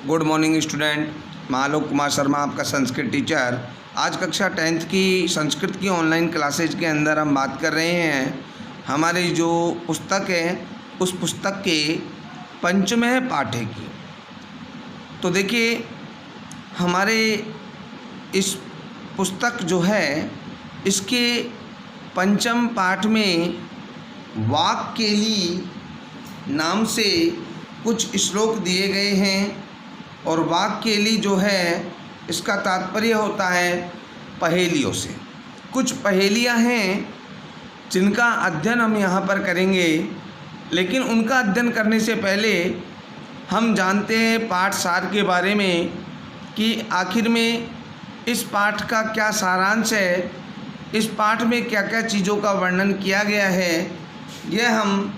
Good morning student. मैं आलोक कुमार शर्मा, आपका Sanskrit teacher. आज कक्षा 10th की संस्कृत की ऑनलाइन क्लासेज के अंदर हम बात कर रहे हैं हमारी जो पुस्तक है उस पुस्तक के पंचमें पाठे की। तो देखिए, हमारे इस पुस्तक जो है इसके पंचम पाठ में वाक्केली नाम से कुछ श्लोक दिए गए हैं और वाक्केली जो है इसका तात्पर्य होता है पहेलियों से। कुछ पहेलियां हैं जिनका अध्ययन हम यहाँ पर करेंगे, लेकिन उनका अध्ययन करने से पहले हम जानते हैं पाठ सार के बारे में कि आखिर में इस पाठ का क्या सारांश है, इस पाठ में क्या क्या चीज़ों का वर्णन किया गया है, यह हम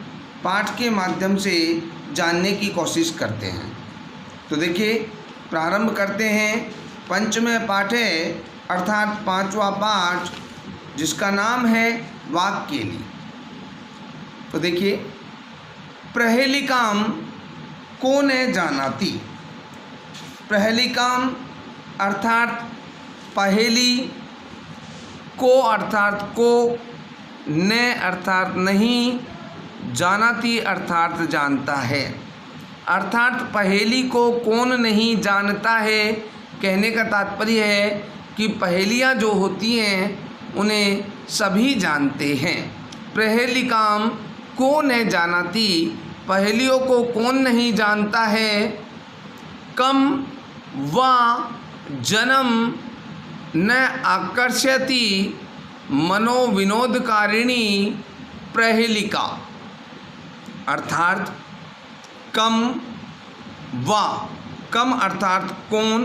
पाठ के माध्यम से जानने की कोशिश करते हैं। तो देखिए, प्रारंभ करते हैं पंचमें पाठे अर्थात पांचवा पाठ, जिसका नाम है वाक्केली। तो देखिए, प्रहेलिकाम को ने जानाति। प्रहेलिकाम अर्थात पहेली, को अर्थात को, ने अर्थात नहीं, जानाति अर्थात जानता है। अर्थात पहेली को कौन नहीं जानता है, कहने का तात्पर्य है कि पहेलियाँ जो होती हैं उन्हें सभी जानते हैं। प्रहेलिकाम को न जानाति, पहेलियों को कौन नहीं जानता है। कम वा जन्म न आकर्षयति मनोविनोदकारिणी प्रहेलिका। अर्थात कम वा, कम अर्थात कौन,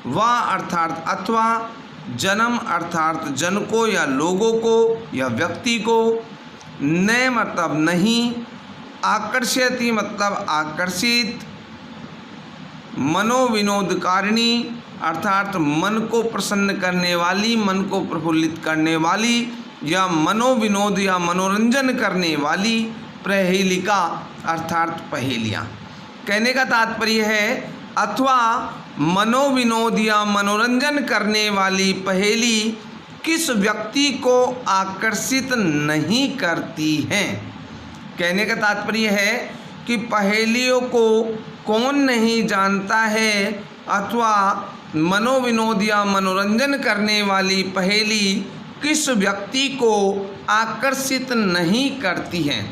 वा अर्थात अथवा, जन्म अर्थात जन को या लोगों को या व्यक्ति को, न मतलब नहीं, आकर्षयति मतलब आकर्षित, मनोविनोदकारिणी अर्थात मन को प्रसन्न करने वाली, मन को प्रफुल्लित करने वाली या मनोविनोद या मनोरंजन करने वाली प्रहेलिका अर्थात पहेलियाँ। कहने का तात्पर्य है अथवा मनोविनोद या मनोरंजन करने वाली पहेली किस व्यक्ति को आकर्षित नहीं करती हैं। कहने का तात्पर्य है कि पहेलियों को कौन नहीं जानता है अथवा मनोविनोद या मनोरंजन करने वाली पहेली किस व्यक्ति को आकर्षित नहीं करती हैं।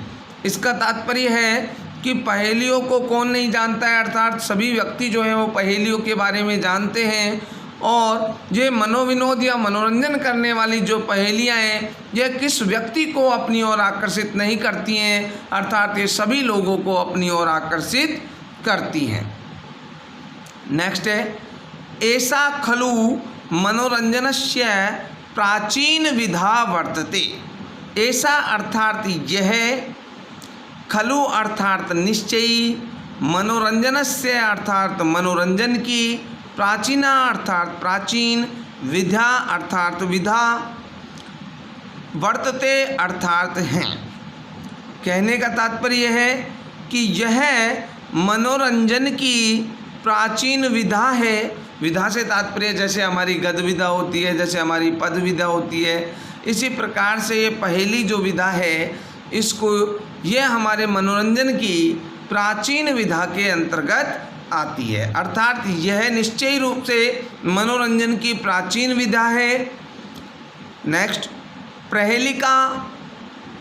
इसका तात्पर्य है कि पहेलियों को कौन नहीं जानता है, अर्थात सभी व्यक्ति जो हैं वो पहेलियों के बारे में जानते हैं, और ये मनोविनोद या मनोरंजन करने वाली जो पहेलियाँ हैं यह किस व्यक्ति को अपनी ओर आकर्षित नहीं करती हैं, अर्थात ये सभी लोगों को अपनी ओर आकर्षित करती हैं। नेक्स्ट है ऐसा खलु मनोरंजनस्य प्राचीन विधा वर्तते। ऐसा अर्थात यह, खलु अर्थात निश्चयी, मनोरंजनस्य अर्थात मनोरंजन की, प्राचीना अर्थात प्राचीन, विधा अर्थात विधा, वर्तते अर्थात हैं। कहने का तात्पर्य है कि यह मनोरंजन की प्राचीन विधा है। विधा से तात्पर्य जैसे हमारी गद्य विधा होती है, जैसे हमारी पद विधा होती है, इसी प्रकार से ये पहेली जो विधा है इसको, यह हमारे मनोरंजन की प्राचीन विधा के अंतर्गत आती है। अर्थात यह निश्चयी रूप से मनोरंजन की प्राचीन विधा है। नेक्स्ट, प्रहेलिका।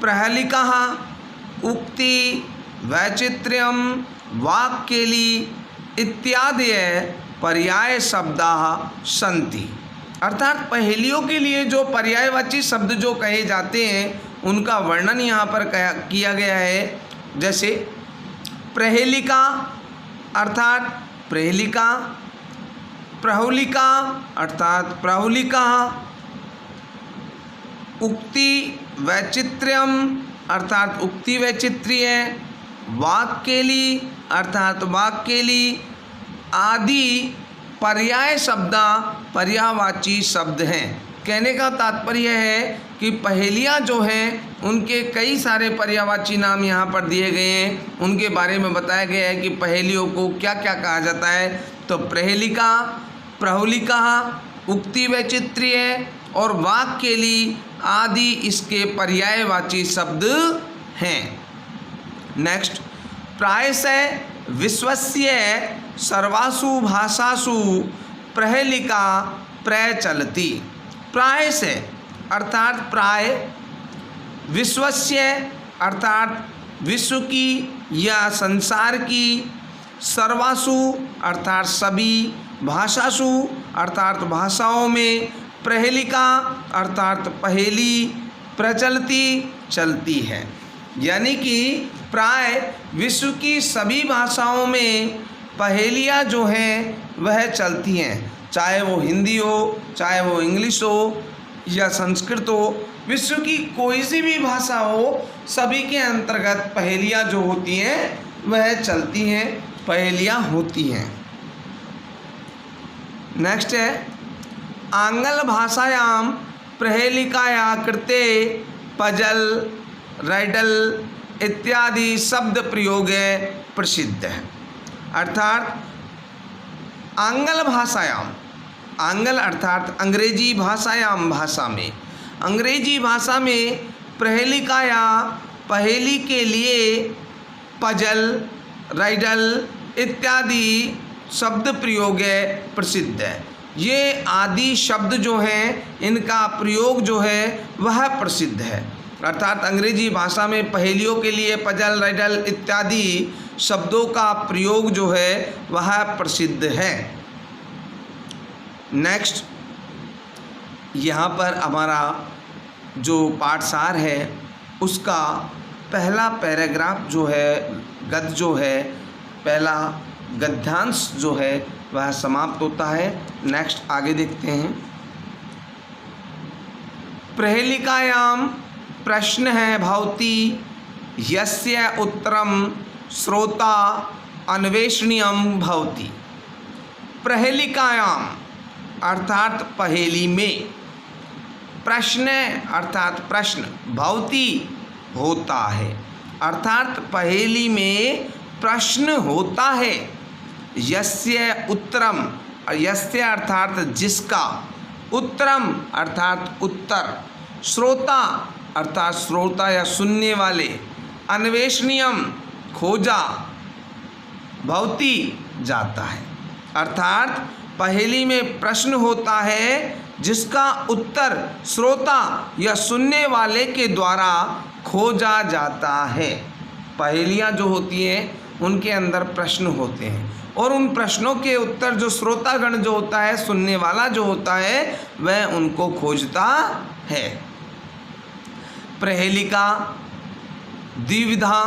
प्रहेलिका उक्ति, वैचित्र्यम, वाक्केली इत्यादि पर्याय शब्दाः सन्ति। अर्थात पहेलियों के लिए जो पर्यायवाची शब्द जो कहे जाते हैं उनका वर्णन यहाँ पर किया गया है। जैसे प्रहेलिका अर्थात प्रहेलिका, प्रहुलिका अर्थात प्रहुलिका, उक्ति वैचित्र्यम अर्थात उक्ति वैचित्र्य, वाक्केली अर्थात वाक्केली आदि पर्याय शब्दा पर्यायवाची शब्द हैं। कहने का तात्पर्य है कि पहेलियाँ जो हैं उनके कई सारे पर्यायवाची नाम यहाँ पर दिए गए हैं, उनके बारे में बताया गया है कि पहेलियों को क्या क्या कहा जाता है। तो प्रहेलिका, प्रहुलिका, उक्ति वैचित्र्य और वाक्यली आदि इसके पर्यायवाची शब्द हैं। नेक्स्ट, प्रायशः विश्वस्य सर्वासु भाषासु प्रहेलिका प्रचलति। प्रायशः अर्थात प्राय, विश्वस्य अर्थात विश्व की या संसार की, सर्वासु अर्थात सभी, भाषासु अर्थात भाषाओं में, प्रहेलिका अर्थात पहेली प्रचलती चलती है। यानी कि प्राय विश्व की सभी भाषाओं में पहेलियाँ जो हैं वह चलती हैं, चाहे वो हिंदी हो, चाहे वो इंग्लिश हो या संस्कृत हो, विश्व की कोई सी भी भाषा हो, सभी के अंतर्गत पहेलियाँ जो होती हैं वह चलती हैं, पहेलियाँ होती हैं। नेक्स्ट है, आंग्ल भाषायां प्रहेलिकाया कृते पजल, राइडल इत्यादि शब्द प्रयोग प्रसिद्ध है। अर्थात आंग्ल भाषायां, आंग्ल अर्थात अंग्रेजी भाषायां, भाषा में, अंग्रेजी भाषा में प्रहेलिकाया पहेली के लिए पजल, राइडल इत्यादि शब्द प्रयोग प्रसिद्ध है। ये आदि शब्द जो हैं इनका प्रयोग जो है वह प्रसिद्ध है। अर्थात अंग्रेजी भाषा में पहेलियों के लिए पजल, राइडल इत्यादि शब्दों का प्रयोग जो है वह प्रसिद्ध है। नेक्स्ट, यहाँ पर हमारा जो पाठसार है उसका पहला पैराग्राफ जो है, गद्य जो है, पहला गद्यांश जो है वह समाप्त होता है। नेक्स्ट आगे देखते हैं। प्रहेलिकायां प्रश्न है भवति यस्य उत्तरम श्रोता अन्वेषणीयम भवति। प्रहेलिकायां अर्थात पहेली में, प्रश्न अर्थात प्रश्न, भवति होता है, अर्थात पहेली में प्रश्न होता है। यस्य उत्तरम, यस्य अर्थात जिसका, उत्तरम अर्थात उत्तर, श्रोता अर्थात श्रोता या सुनने वाले, अन्वेषणीयम खोजा, भवति जाता है। अर्थात पहेली में प्रश्न होता है जिसका उत्तर श्रोता या सुनने वाले के द्वारा खोजा जाता है। पहेलियाँ जो होती हैं उनके अंदर प्रश्न होते हैं और उन प्रश्नों के उत्तर जो श्रोतागण जो होता है, सुनने वाला जो होता है, वह उनको खोजता है। प्रहेलिका द्विविधा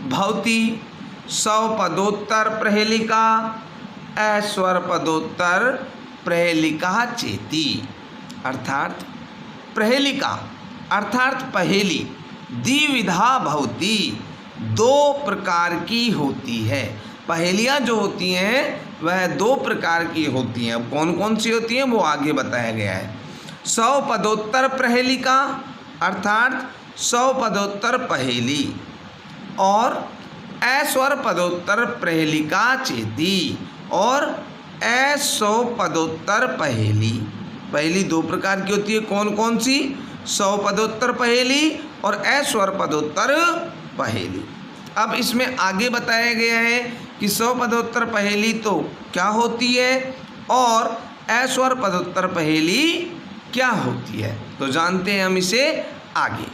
भवति, सौपदोत्तर प्रहेलिका, ऐश्वर पदोत्तर प्रहेलिका चेति। अर्थात प्रहेलिका अर्थात पहेली द्विविधा भवति, दो प्रकार की होती है। पहेलियाँ जो होती हैं वह दो प्रकार की होती हैं। कौन कौन सी होती हैं वो आगे बताया गया है। 100 पदोत्तर प्रहेलिका अर्थात 100 पदोत्तर पहेली, और ऐश्वर पदोत्तर प्रहेलिका चेति, और 100 पदोत्तर पहेली। पहेली दो प्रकार की होती है। कौन कौन सी? 100 पदोत्तर पहेली और ऐश्वर पदोत्तर पहेली। अब इसमें आगे बताया गया है कि 100 पदोत्तर पहेली तो क्या होती है और ऐश्वर पदोत्तर पहेली क्या होती है, तो जानते हैं हम इसे आगे।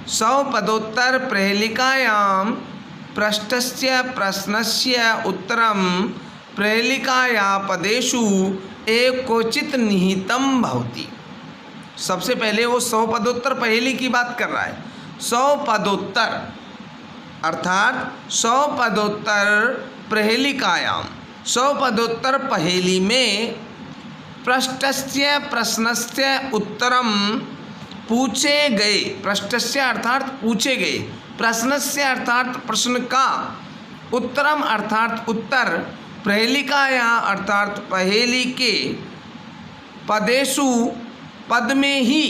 100 पदोत्तर प्रहेलिकायां पृष्ठस्य प्रश्नस्य उत्तरम प्रहेलिकाया पदेषु एकोचित निहितम भवति। सबसे पहले वो 100 पदोत्तर पहेली की बात कर रहा है। 100 पदोत्तर अर्थात 100 पदोत्तर प्रहेलिकायां, 100 पदोत्तर पहेली में पृष्ठस्य प्रश्नस्य उत्तरम पूछे गए, पृष्ठस्य अर्थात पूछे गए, प्रश्नस्य अर्थात प्रश्न का, उत्तरम अर्थात उत्तर, प्रहेलिकाया अर्थात पहेली के, पदेषु पद में ही,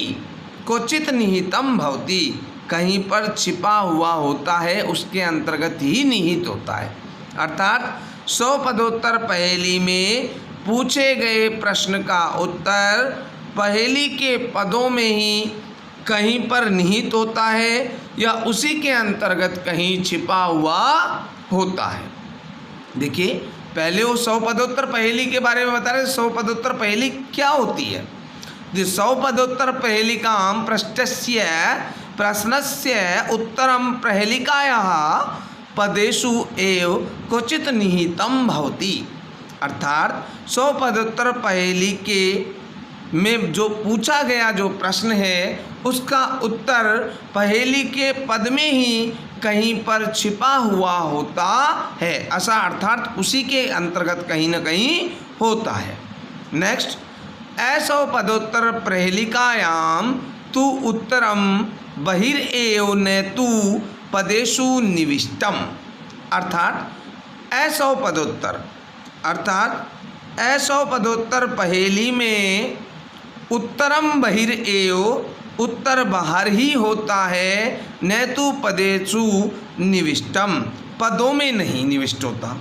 क्वचित निहितम भवति कहीं पर छिपा हुआ होता है, उसके अंतर्गत ही निहित होता है। अर्थात 100 पदोत्तर पहेली में पूछे गए प्रश्न का उत्तर पहेली के पदों में ही कहीं पर निहित होता है या उसी के अंतर्गत कहीं छिपा हुआ होता है। देखिए, पहले वो 100 पदोत्तर पहेली के बारे में बता रहे। 100 पदोत्तर पहेली क्या होती है? 100 पदोत्तर पहेलिकां पृष्ठस्य प्रश्नस्य उत्तरं पहेलिकायाः पदेषु एव क्वचित निहितं भवति। अर्थात 100 पदोत्तर पहेली के में जो पूछा गया जो प्रश्न है उसका उत्तर पहेली के पद में ही कहीं पर छिपा हुआ होता है, ऐसा अर्थात उसी के अंतर्गत कहीं न कहीं होता है। नेक्स्ट, 100 पदोत्तर पहेलिकायां तु उत्तरम बहिरेव न तु पदेषु निविष्टम। अर्थात 100 पदोत्तर पहेली में उत्तरम बहिरेव उत्तर बाहर ही होता है, न तो पदेषु निविष्टम, पदों में नहीं निविष्ट होता।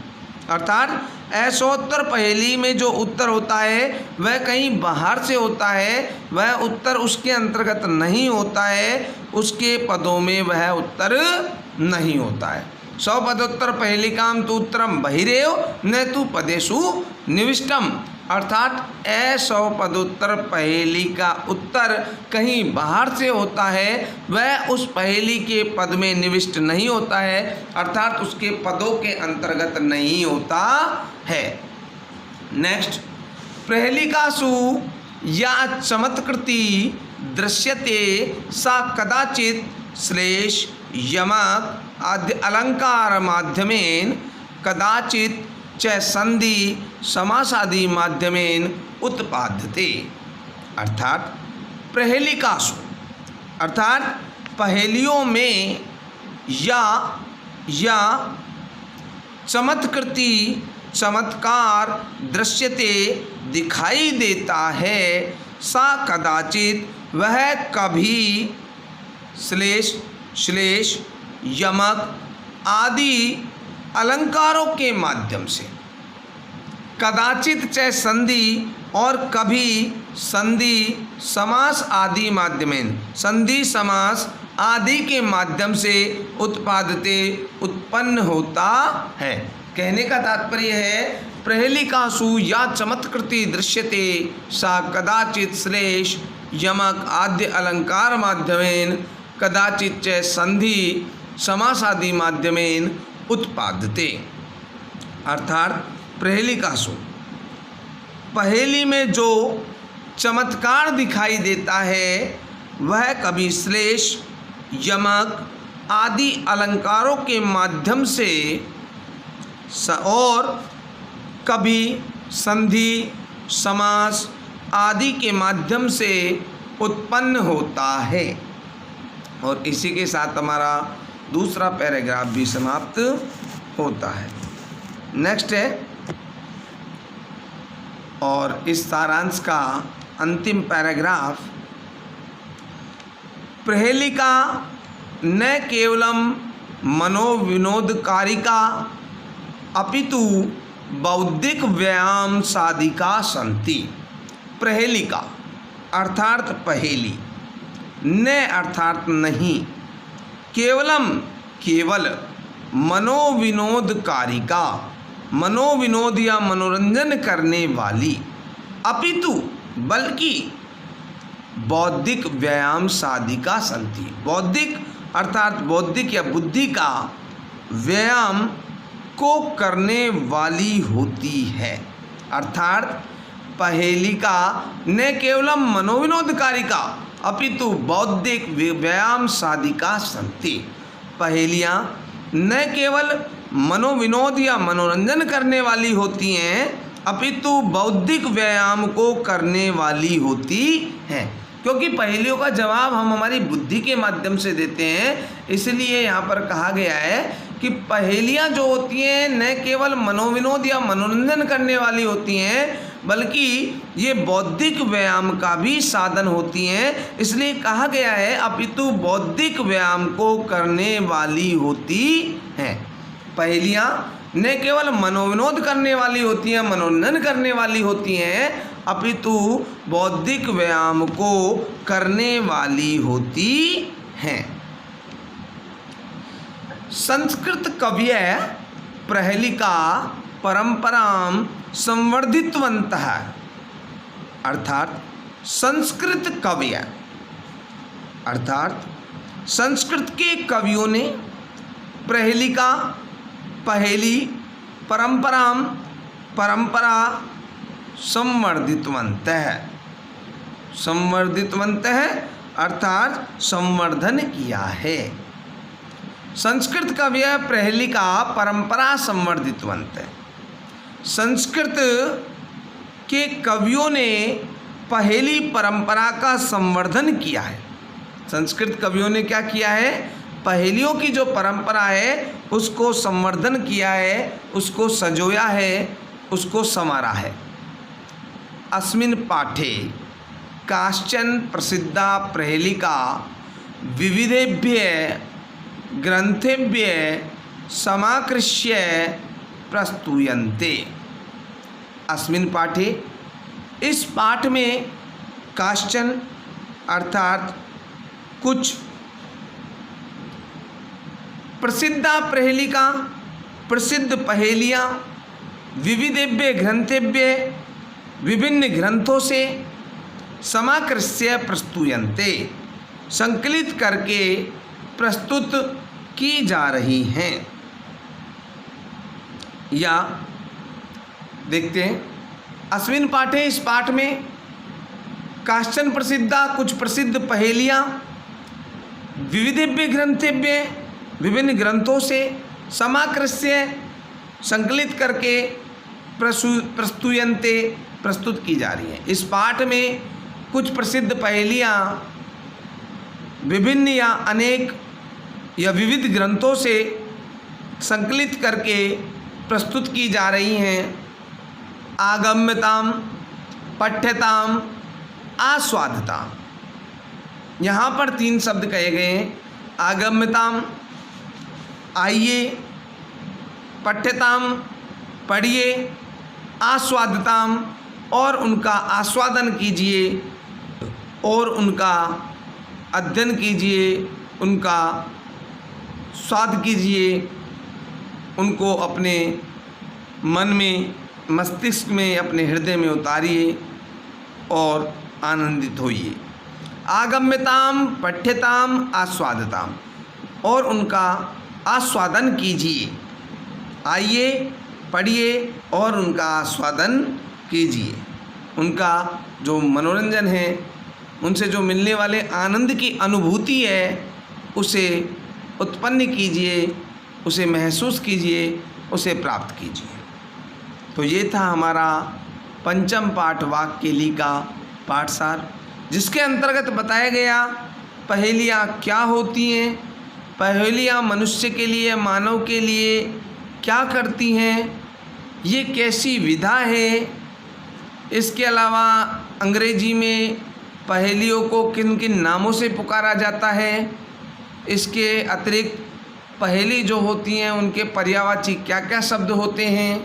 अर्थात ऐसोत्तर पहेली में जो उत्तर होता है वह कहीं बाहर से होता है, वह उत्तर उसके अंतर्गत नहीं होता है, उसके पदों में वह उत्तर नहीं होता है। 100 पदोत्तर पहेलिकां तु उत्तरम बहिरेव न तु पदेषु निविष्टम। अर्थात 100 पदोत्तर पहेली का उत्तर कहीं बाहर से होता है, वह उस पहेली के पद में निविष्ट नहीं होता है, अर्थात उसके पदों के अंतर्गत नहीं होता है। नेक्स्ट, पहेलिकासु या चमत्कृति दृश्यते सा कदाचित श्लेष यमक आदि अलंकार माध्यमेन कदाचित च संधि समासादि माध्यमेन उत्पाद्यते। अर्थात पहेलिकासु अर्थात पहेलियों में या चमत्कृति चमत्कार दृश्यते दिखाई देता है, सा कदाचित वह कभी श्लेष यमक आदि अलंकारों के माध्यम से, कदाचित च संधि और कभी संधि समास आदि माध्यमेन, संधि समास आदि के माध्यम से उत्पादते उत्पन्न होता है। कहने का तात्पर्य है पहेलिकासु या चमत्कृति दृश्यते सा कदाचित श्लेष यमक आद्य अलंकार माध्यमेन कदाचित च संधि समासादि माध्यमेन उत्पादते। अर्थात पहेलिकासु पहेली में जो चमत्कार दिखाई देता है वह कभी श्लेष यमक आदि अलंकारों के माध्यम से और कभी संधि समास आदि के माध्यम से उत्पन्न होता है। और इसी के साथ हमारा दूसरा पैराग्राफ भी समाप्त होता है। नेक्स्ट है, और इस सारांश का अंतिम पैराग्राफ, पहेलिका न केवलम मनोविनोदकारिका अपितु बौद्धिक व्यायाम साधिका सन्ति। पहेलिका अर्थात पहेली, न अर्थात नहीं, केवलम केवल, मनोविनोदकारिका मनोविनोद या मनोरंजन करने वाली, अपितु बल्कि बौद्धिक व्यायाम साधिका सन्ति। बौद्धिक अर्थात बौद्धिक या बुद्धि का व्यायाम को करने वाली होती है। अर्थात पहेलिका न केवलम मनोविनोदकारिका अपितु बौद्धिक व्यायाम साधिका सन्ति। पहेलियाँ न केवल मनोविनोद या मनोरंजन करने वाली होती हैं अपितु बौद्धिक व्यायाम को करने वाली होती हैं। क्योंकि पहेलियों का जवाब हम हमारी बुद्धि के माध्यम से देते हैं, इसलिए यहाँ पर कहा गया है कि पहेलियाँ जो होती हैं न केवल मनोविनोद या मनोरंजन करने वाली होती हैं बल्कि ये बौद्धिक व्यायाम का भी साधन होती हैं। इसलिए कहा गया है अपितु बौद्धिक व्यायाम को करने वाली होती हैं। पहेलियाँ न केवल मनोविनोद करने वाली होती हैं, मनोरंजन करने वाली होती हैं, अपितु बौद्धिक व्यायाम को करने वाली होती हैं। संस्कृत कवय प्रहेलिका परंपराम संवर्धितवन्तः, अर्थात संस्कृत कवय अर्थात संस्कृत के कवियों ने प्रहेलिका पहेली परंपरा संवर्धितवन्तः अर्थात संवर्धन किया है। संस्कृत कवय प्रहेलिका परंपरा संवर्धितवन्तः, संस्कृत के कवियों ने पहेली परंपरा का संवर्धन किया है। संस्कृत कवियों ने क्या किया है? पहेलियों की जो परंपरा है उसको संवर्धन किया है, उसको सजोया है, उसको संवारा है। अस्मिन् पाठे काश्चन प्रसिद्धा प्रहेलिका विविधेभ्यः ग्रंथेभ्यः समाकृष्य प्रस्तूयन्ते। अस्मिन् पाठे, इस पाठ में काश्चन अर्थात कुछ प्रसिद्धा प्रहेलिका प्रसिद्ध पहेलियाँ विविधेभ्य ग्रंथेभ्य विभिन्न ग्रंथों से समाकृष्य प्रस्तूयन्ते संकलित करके प्रस्तुत की जा रही हैं। या देखते हैं, अस्मिन् पाठे, इस पाठ में काश्चन प्रसिद्धा कुछ प्रसिद्ध पहेलियाँ विविधेभ्य ग्रंथेभ्य विभिन्न ग्रंथों से समाकृष्य संकलित करके प्रस्तूयन्ते प्रस्तुत की जा रही हैं। इस पाठ में कुछ प्रसिद्ध पहेलियाँ विभिन्न या अनेक या विविध ग्रंथों से संकलित करके प्रस्तुत की जा रही हैं। आगम्यताम, पठ्यताम, आस्वादताम, यहाँ पर 3 शब्द कहे गए हैं। आगम्यताम आइए, पठ्यताम पढ़िए, आस्वादताम और उनका आस्वादन कीजिए और उनका अध्ययन कीजिए, उनका स्वाद कीजिए, उनको अपने मन में, मस्तिष्क में, अपने हृदय में उतारिए और आनंदित होइए। आगम्यताम, पठ्यताम, आस्वादताम और उनका आस्वादन कीजिए। आइए, पढ़िए और उनका आस्वादन कीजिए। उनका जो मनोरंजन है, उनसे जो मिलने वाले आनंद की अनुभूति है, उसे उत्पन्न कीजिए, उसे महसूस कीजिए, उसे प्राप्त कीजिए। तो ये था हमारा पंचम पाठ वाक्यली का पाठसार, जिसके अंतर्गत बताया गया पहेलियाँ क्या होती हैं, पहेलियाँ मनुष्य के लिए, मानव के लिए क्या करती हैं, ये कैसी विधा है। इसके अलावा अंग्रेजी में पहेलियों को किन किन नामों से पुकारा जाता है। इसके अतिरिक्त पहेली जो होती हैं उनके पर्यायवाची क्या क्या शब्द होते हैं,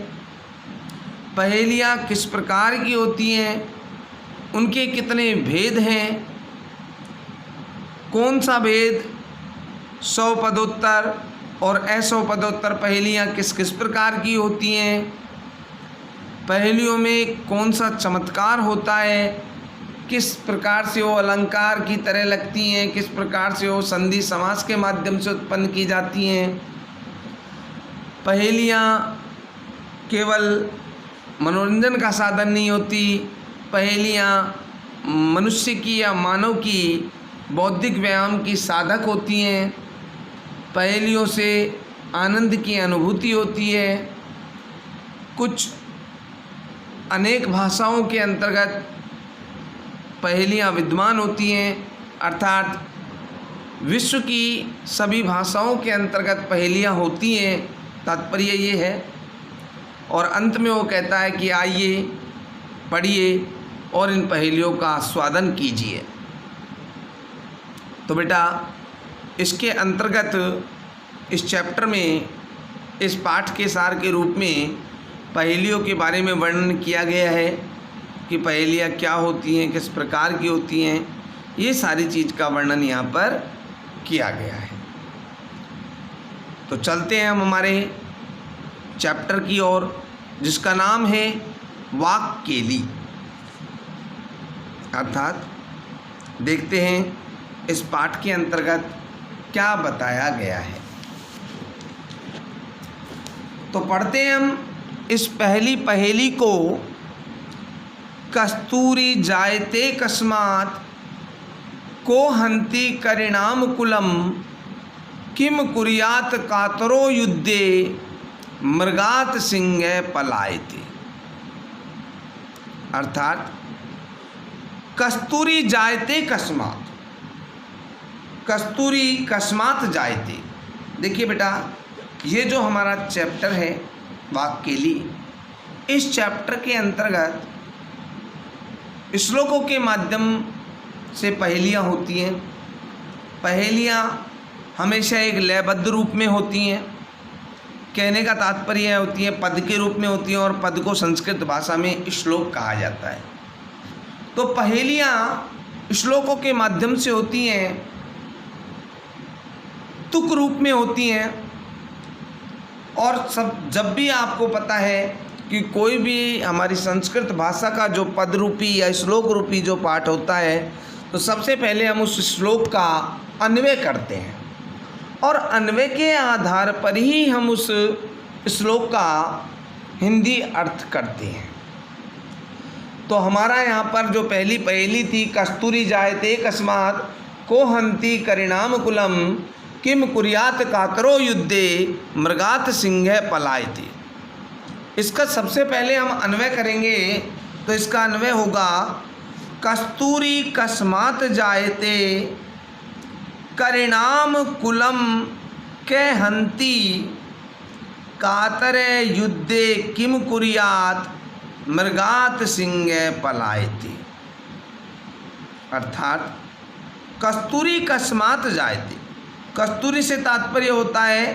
पहेलियाँ किस प्रकार की होती हैं, उनके कितने भेद हैं, कौन सा भेद 100 पदोत्तर और असौ पदोत्तर पहेलियाँ किस किस प्रकार की होती हैं, पहेलियों में कौन सा चमत्कार होता है, किस प्रकार से वो अलंकार की तरह लगती हैं, किस प्रकार से वो संधि समास के माध्यम से उत्पन्न की जाती हैं। पहेलियाँ केवल मनोरंजन का साधन नहीं होती, पहेलियाँ मनुष्य की या मानव की बौद्धिक व्यायाम की साधक होती हैं। पहेलियों से आनंद की अनुभूति होती है। कुछ अनेक भाषाओं के अंतर्गत पहेलियाँ विद्यमान होती हैं, अर्थात विश्व की सभी भाषाओं के अंतर्गत पहेलियाँ होती हैं, तात्पर्य ये है। और अंत में वो कहता है कि आइए, पढ़िए और इन पहेलियों का आस्वादन कीजिए। तो बेटा, इसके अंतर्गत इस चैप्टर में इस पाठ के सार के रूप में पहेलियों के बारे में वर्णन किया गया है कि पहेलियाँ क्या होती हैं, किस प्रकार की होती हैं, ये सारी चीज़ का वर्णन यहाँ पर किया गया है। तो चलते हैं हम हमारे चैप्टर की ओर, जिसका नाम है वाक्केली। अर्थात देखते हैं इस पाठ के अंतर्गत क्या बताया गया है। तो पढ़ते हैं हम इस पहली पहेली को। कस्तूरी जायते कस्मात् को हन्ति करिणाम कुलम किम कुर्यात कातरो युद्धे मृगात सिंह पलायते। अर्थात कस्तूरी जायते कस्मात्, कस्तूरी कस्मात् जायते। देखिए बेटा, ये जो हमारा चैप्टर है वाक्केली, इस चैप्टर के अंतर्गत श्लोकों के माध्यम से पहेलियाँ होती हैं। पहेलियाँ हमेशा एक लयबद्ध रूप में होती हैं, कहने का तात्पर्य होती है पद के रूप में होती हैं, और पद को संस्कृत भाषा में श्लोक कहा जाता है। तो पहेलियाँ श्लोकों के माध्यम से होती हैं, तुक रूप में होती हैं। और जब भी आपको पता है कि कोई भी हमारी संस्कृत भाषा का जो पद रूपी या श्लोक रूपी जो पाठ होता है, तो सबसे पहले हम उस श्लोक का अन्वय करते हैं, और अन्वय के आधार पर ही हम उस श्लोक का हिंदी अर्थ करते हैं। तो हमारा यहाँ पर जो पहली पहेली थी, कस्तूरी जायते कस्मात् को हन्ति करिणाम कुलम किम कुर्यात कातरो युद्धे मृगात सिंह पलायते। इसका सबसे पहले हम अन्वय करेंगे, तो इसका अन्वय होगा कस्तूरी कस्मात् जायते करिणाम कुलम के हन्ति कातरे युद्धे किम कुर्यात मृगात सिंह पलायते। अर्थात कस्तूरी कस्मात् जायते, कस्तूरी से तात्पर्य होता है,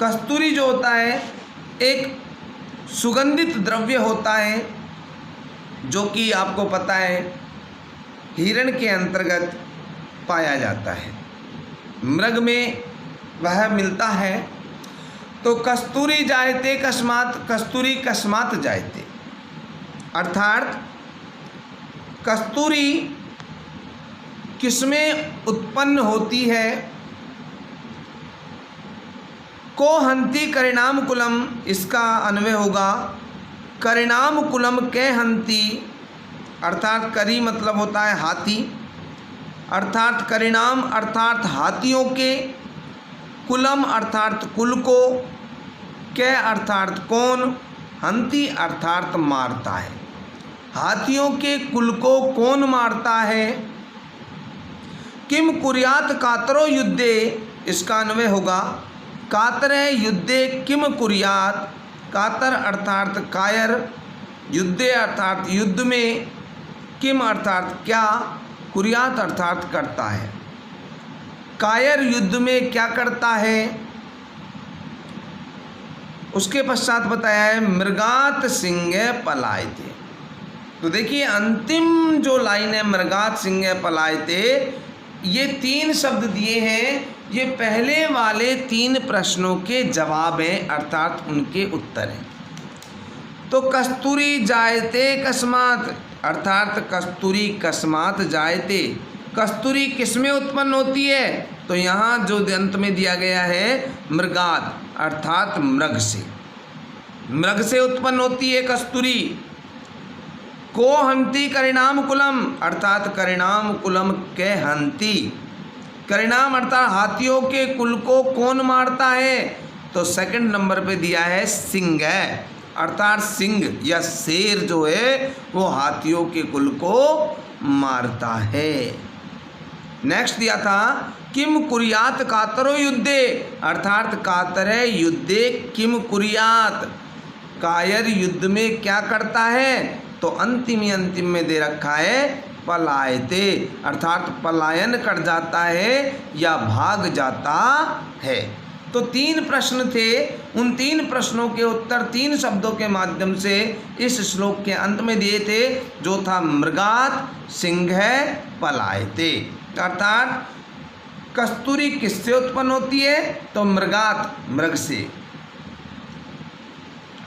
कस्तूरी जो होता है एक सुगंधित द्रव्य होता है, जो कि आपको पता है हिरण के अंतर्गत पाया जाता है, मृग में वह मिलता है। तो कस्तूरी जायते कस्मात्, कस्तूरी कस्मात् जायते, अर्थात कस्तूरी किसमें उत्पन्न होती है। को हन्ति करिणाम कुलम, इसका अन्वय होगा करिणाम कुलम के हन्ति, अर्थात करी मतलब होता है हाथी, अर्थात करिणाम अर्थात हाथियों के, कुलम अर्थात कुल को, के अर्थात कौन, हन्ति अर्थात मारता है। हाथियों के कुल को कौन मारता है। किम कुर्यात कातरो युद्धे, इसका अन्वय होगा कातर युद्धे किम कुर्यात, कातर अर्थात कायर, युद्धे अर्थात युद्ध में, किम अर्थात क्या, कुर्यात अर्थात करता है। कायर युद्ध में क्या करता है। उसके पश्चात बताया है मृगात सिंह पलायते। तो देखिए अंतिम जो लाइन है मृगात सिंह पलायते, ये 3 शब्द दिए हैं, ये पहले वाले 3 प्रश्नों के जवाब हैं, अर्थात उनके उत्तर हैं। तो कस्तूरी जायते कस्मात्, अर्थात कस्तूरी कस्मात् जायते, कस्तूरी किसमें उत्पन्न होती है। तो यहाँ जो अंत में दिया गया है मृगात, अर्थात मृग से, मृग से उत्पन्न होती है कस्तूरी। को हन्ति करिणाम कुलम, अर्थात करिणाम कुलम के हन्ति, करिणाम अर्थात हाथियों के कुल को कौन मारता है। तो सेकंड नंबर पे दिया है सिंह, अर्थात सिंह या शेर जो है वो हाथियों के कुल को मारता है। नेक्स्ट दिया था किम कुर्यात कातरो युद्धे, अर्थात कातरे युद्धे किम कुर्यात, कायर युद्ध में क्या करता है। तो अंतिम में दे रखा है पलायते, अर्थात पलायन कर जाता है या भाग जाता है। तो 3 प्रश्न थे, उन 3 प्रश्नों के उत्तर 3 शब्दों के माध्यम से इस श्लोक के अंत में दिए थे, जो था मृगात सिंह पलायते। अर्थात कस्तूरी किससे उत्पन्न होती है? तो मृगात, मृग से।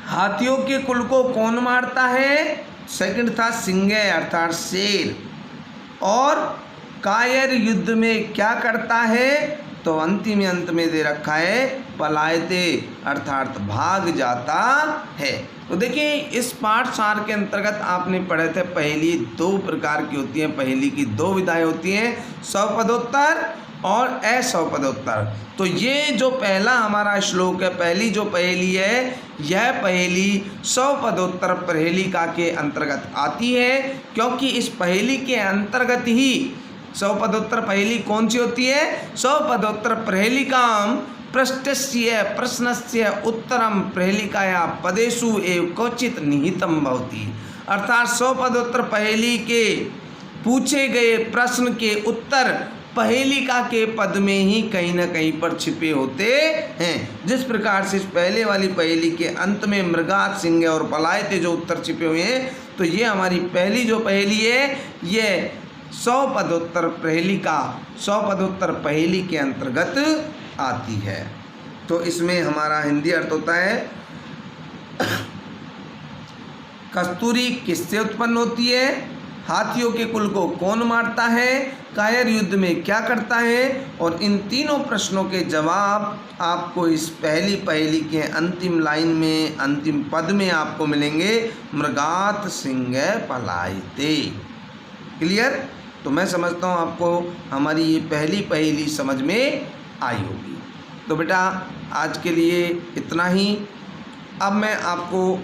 हाथियों के कुल को कौन मारता है? सेकंड था सिंह अर्थात शेर। और कायर युद्ध में क्या करता है? तो अंतिम अंत में दे रखा है पलायते अर्थात भाग जाता है। तो देखिए इस पाठ सार के अंतर्गत आपने पढ़े थे पहेली 2 प्रकार की होती हैं, पहेली की 2 विधाएं होती हैं, सपदोत्तर और असपदोत्तर। तो ये जो पहला हमारा श्लोक है, पहली जो पहेली है, यह पहेली सपदोत्तर पहेलिका के अंतर्गत आती है, क्योंकि इस पहेली के अंतर्गत ही सपदोत्तर पहेली कौन सी होती है? सपदोत्तर पहेलिकाम पृष्ठस्य प्रश्नस्य उत्तरम पहेलिकाया पदेषु एव क्वचित निहितम भवति। अर्थात सपदोत्तर पहेली के पूछे गए प्रश्न के उत्तर पहेलिका के पद में ही कहीं न कहीं पर छिपे होते हैं। जिस प्रकार से इस पहले वाली पहेली के अंत में मृगात सिंह और पलायते जो उत्तर छिपे हुए हैं, तो ये हमारी पहली जो पहेली है, ये 100 पदोत्तर पहेलिका 100 पदोत्तर पहेली के अंतर्गत आती है। तो इसमें हमारा हिंदी अर्थ होता है कस्तूरी किससे उत्पन्न होती है? हाथियों के कुल को कौन मारता है? कायर युद्ध में क्या करता है? और इन तीनों प्रश्नों के जवाब आपको इस पहली पहेली के अंतिम लाइन में, अंतिम पद में आपको मिलेंगे, मृगात सिंह पलायते। क्लियर? तो मैं समझता हूँ आपको हमारी ये पहली पहेली समझ में आई होगी। तो बेटा आज के लिए इतना ही। अब मैं आपको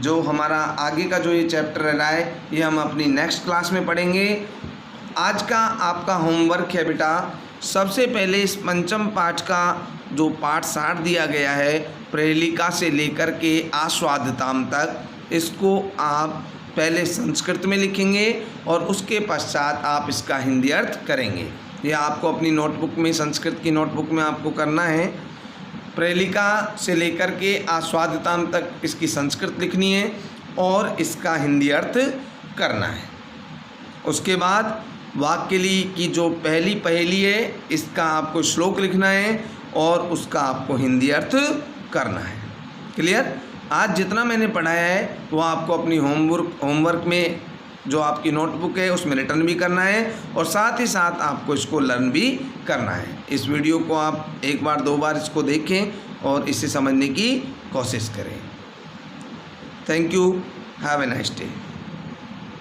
जो हमारा आगे का जो ये चैप्टर रहा है, ये हम अपनी नेक्स्ट क्लास में पढ़ेंगे। आज का आपका होमवर्क है बेटा, सबसे पहले इस पंचम पाठ का जो पाठ सार दिया गया है पहेलिका से लेकर के आस्वादताम तक, इसको आप पहले संस्कृत में लिखेंगे और उसके पश्चात आप इसका हिंदी अर्थ करेंगे। यह आपको अपनी नोटबुक में, संस्कृत की नोटबुक में आपको करना है। पहेलिका से लेकर के आस्वादताम तक इसकी संस्कृत लिखनी है और इसका हिंदी अर्थ करना है। उसके बाद वाक्यली की जो पहली पहेली है, इसका आपको श्लोक लिखना है और उसका आपको हिंदी अर्थ करना है। क्लियर? आज जितना मैंने पढ़ाया है वो आपको अपनी होमवर्क में जो आपकी नोटबुक है उसमें रिटर्न भी करना है और साथ ही साथ आपको इसको लर्न भी करना है। इस वीडियो को आप 1 बार 2 बार इसको देखें और इसे समझने की कोशिश करें। Thank you. Have a nice day.